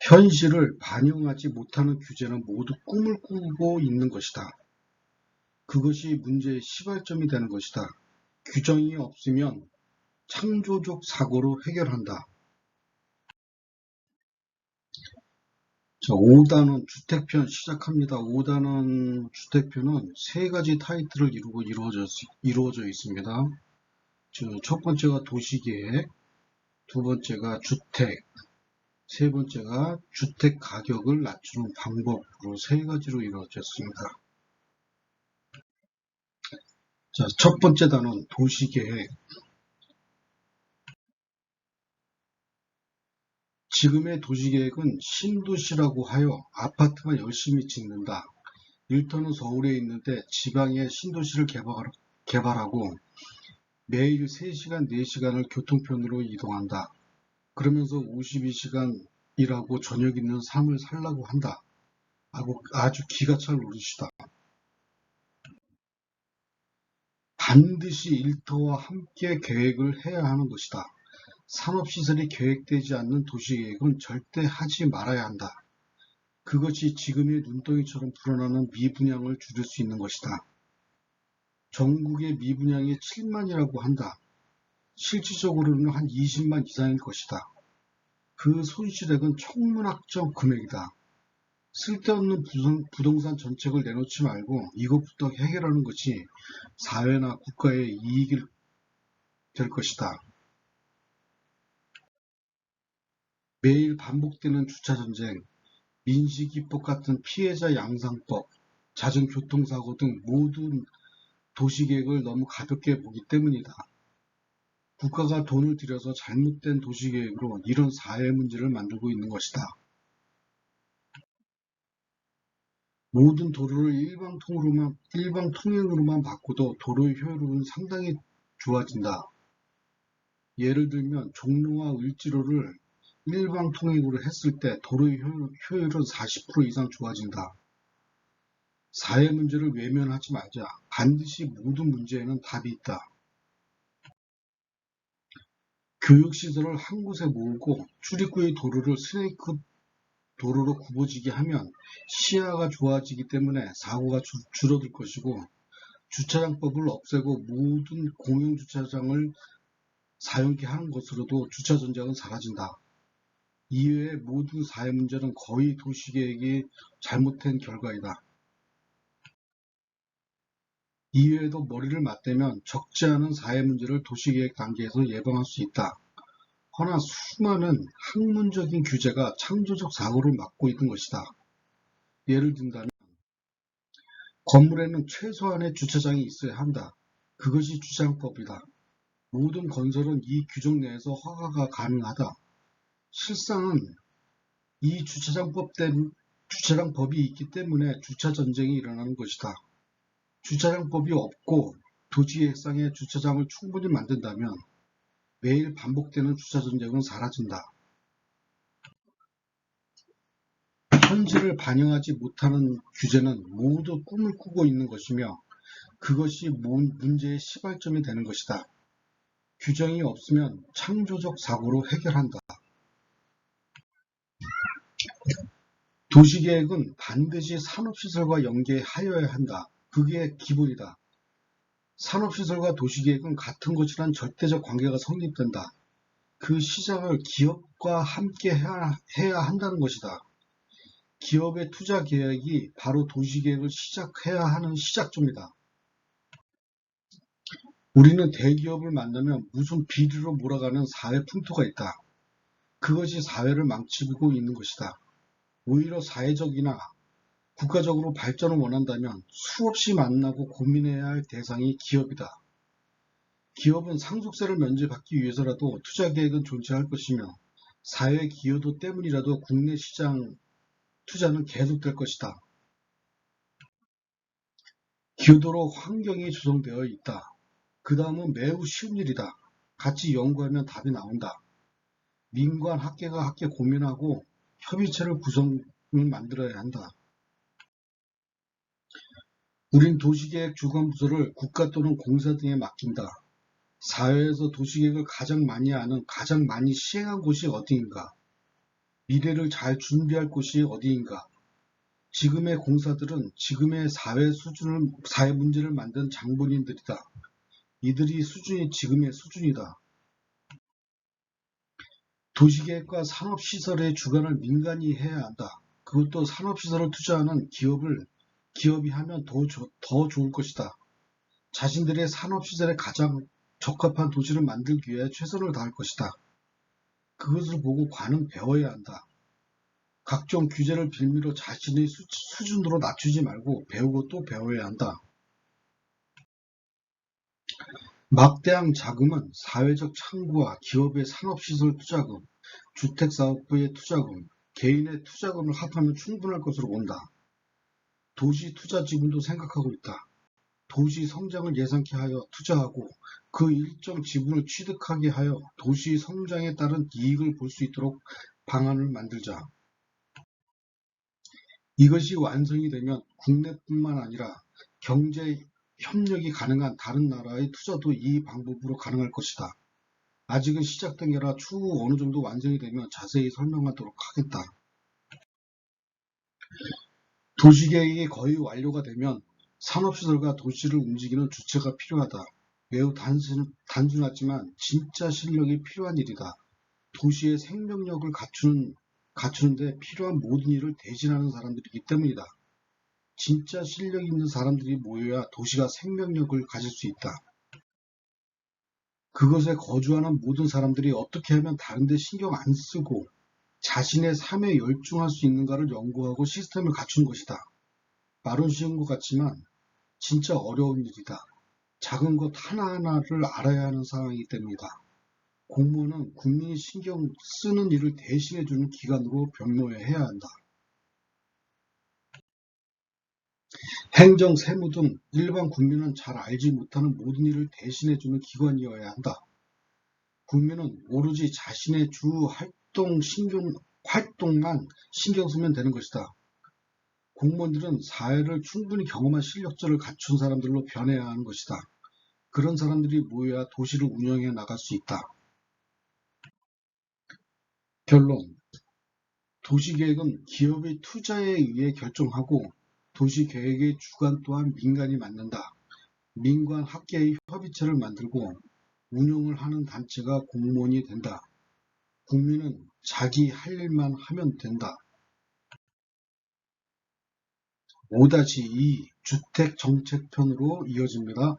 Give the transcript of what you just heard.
현실을 반영하지 못하는 규제는 모두 꿈을 꾸고 있는 것이다. 그것이 문제의 시발점이 되는 것이다. 규정이 없으면 창조적 사고로 해결한다. 자, 5단원 주택편 시작합니다. 5단원 주택편은 세 가지 타이틀을 이루고 이루어져 있습니다. 첫 번째가 도시계획, 두 번째가 주택, 세 번째가 주택 가격을 낮추는 방법으로 세 가지로 이루어졌습니다. 자, 첫 번째 단원 도시계획. 지금의 도시계획은 신도시라고 하여 아파트만 열심히 짓는다. 일터는 서울에 있는데 지방에 신도시를 개발하고 매일 3시간, 4시간을 교통편으로 이동한다. 그러면서 52시간 일하고 저녁 있는 삶을 살라고 한다. 아주 기가 찰 노릇이다. 반드시 일터와 함께 계획을 해야 하는 것이다. 산업시설이 계획되지 않는 도시계획은 절대 하지 말아야 한다. 그것이 지금의 눈덩이처럼 불어나는 미분양을 줄일 수 있는 것이다. 전국의 미분양이 7만이라고 한다. 실질적으로는 한 20만 이상일 것이다. 그 손실액은 천문학적 금액이다. 쓸데없는 부동산 정책을 내놓지 말고 이것부터 해결하는 것이 사회나 국가의 이익이 될 것이다. 매일 반복되는 주차전쟁, 민식이법 같은 피해자 양상법, 잦은 교통사고 등 모든 도시계획을 너무 가볍게 보기 때문이다. 국가가 돈을 들여서 잘못된 도시계획으로 이런 사회 문제를 만들고 있는 것이다. 모든 도로를 일방 통행으로만 바꿔도 도로의 효율은 상당히 좋아진다. 예를 들면 종로와 을지로를 일방 통행으로 했을 때 도로의 효율은 40% 이상 좋아진다. 사회 문제를 외면하지 말자. 반드시 모든 문제에는 답이 있다. 교육시설을 한 곳에 모으고 출입구의 도로를 스네이크 도로로 굽어지게 하면 시야가 좋아지기 때문에 사고가 줄어들 것이고, 주차장법을 없애고 모든 공용주차장을 사용케 하는 것으로도 주차전쟁은 사라진다. 이외의 모든 사회 문제는 거의 도시계획이 잘못된 결과이다. 이외에도 머리를 맞대면 적지 않은 사회 문제를 도시계획 단계에서 예방할 수 있다. 허나 수많은 학문적인 규제가 창조적 사고를 막고 있는 것이다. 예를 든다면 건물에는 최소한의 주차장이 있어야 한다. 그것이 주차장법이다. 모든 건설은 이 규정 내에서 허가가 가능하다. 실상은 이 주차장법이 있기 때문에 주차전쟁이 일어나는 것이다. 주차장법이 없고 도시계획상의 주차장을 충분히 만든다면 매일 반복되는 주차전쟁은 사라진다. 현실을 반영하지 못하는 규제는 모두 꿈을 꾸고 있는 것이며 그것이 문제의 시발점이 되는 것이다. 규정이 없으면 창조적 사고로 해결한다. 도시계획은 반드시 산업시설과 연계하여야 한다. 그게 기본이다. 산업시설과 도시계획은 같은 것이란 절대적 관계가 성립된다. 그 시작을 기업과 함께 해야 한다는 것이다. 기업의 투자 계획이 바로 도시계획을 시작해야 하는 시작점이다. 우리는 대기업을 만나면 무슨 비리로 몰아가는 사회 풍토가 있다. 그것이 사회를 망치고 있는 것이다. 오히려 사회적이나 국가적으로 발전을 원한다면 수없이 만나고 고민해야 할 대상이 기업이다. 기업은 상속세를 면제받기 위해서라도 투자계획은 존재할 것이며 사회 기여도 때문이라도 국내 시장 투자는 계속될 것이다. 기여도로 환경이 조성되어 있다. 그 다음은 매우 쉬운 일이다. 같이 연구하면 답이 나온다. 민관 학계가 함께 고민하고 협의체를 만들어야 한다. 우린 도시계획 주관부서를 국가 또는 공사 등에 맡긴다. 사회에서 도시계획을 가장 많이 아는, 가장 많이 시행한 곳이 어디인가? 미래를 잘 준비할 곳이 어디인가? 지금의 공사들은 지금의 사회 문제를 만든 장본인들이다. 이들이 수준이 지금의 수준이다. 도시계획과 산업시설의 주관을 민간이 해야 한다. 그것도 산업시설을 투자하는 기업이 하면 더 좋을 것이다. 자신들의 산업시설에 가장 적합한 도시를 만들기 위해 최선을 다할 것이다. 그것을 보고 관은 배워야 한다. 각종 규제를 빌미로 자신의 수준으로 낮추지 말고 배우고 또 배워야 한다. 막대한 자금은 사회적 창구와 기업의 산업시설 투자금, 주택사업부의 투자금, 개인의 투자금을 합하면 충분할 것으로 본다. 도시 투자 지분도 생각하고 있다. 도시 성장을 예상케 하여 투자하고 그 일정 지분을 취득하게 하여 도시 성장에 따른 이익을 볼 수 있도록 방안을 만들자. 이것이 완성이 되면 국내뿐만 아니라 경제 협력이 가능한 다른 나라의 투자도 이 방법으로 가능할 것이다. 아직은 시작된 게라 추후 어느 정도 완성이 되면 자세히 설명하도록 하겠다. 도시계획이 거의 완료가 되면 산업시설과 도시를 움직이는 주체가 필요하다. 매우 단순하지만 진짜 실력이 필요한 일이다. 도시의 생명력을 갖추는데 필요한 모든 일을 대신하는 사람들이기 때문이다. 진짜 실력 있는 사람들이 모여야 도시가 생명력을 가질 수 있다. 그것에 거주하는 모든 사람들이 어떻게 하면 다른 데 신경 안 쓰고 자신의 삶에 열중할 수 있는가를 연구하고 시스템을 갖춘 것이다. 말은 쉬운 것 같지만 진짜 어려운 일이다. 작은 것 하나하나를 알아야 하는 상황이기 때문이다. 공무원은 국민이 신경 쓰는 일을 대신해주는 기관으로 변모해야 한다. 행정, 세무 등 일반 국민은 잘 알지 못하는 모든 일을 대신해주는 기관이어야 한다. 국민은 오로지 자신의 주 활동만 신경 쓰면 되는 것이다. 공무원들은 사회를 충분히 경험한 실력자를 갖춘 사람들로 변해야 하는 것이다. 그런 사람들이 모여야 도시를 운영해 나갈 수 있다. 결론. 도시계획은 기업의 투자에 의해 결정하고 도시계획의 주관 또한 민간이 맡는다. 민관 학계의 협의체를 만들고 운영을 하는 단체가 공무원이 된다. 국민은 자기 할 일만 하면 된다. 5-2 주택정책편으로 이어집니다.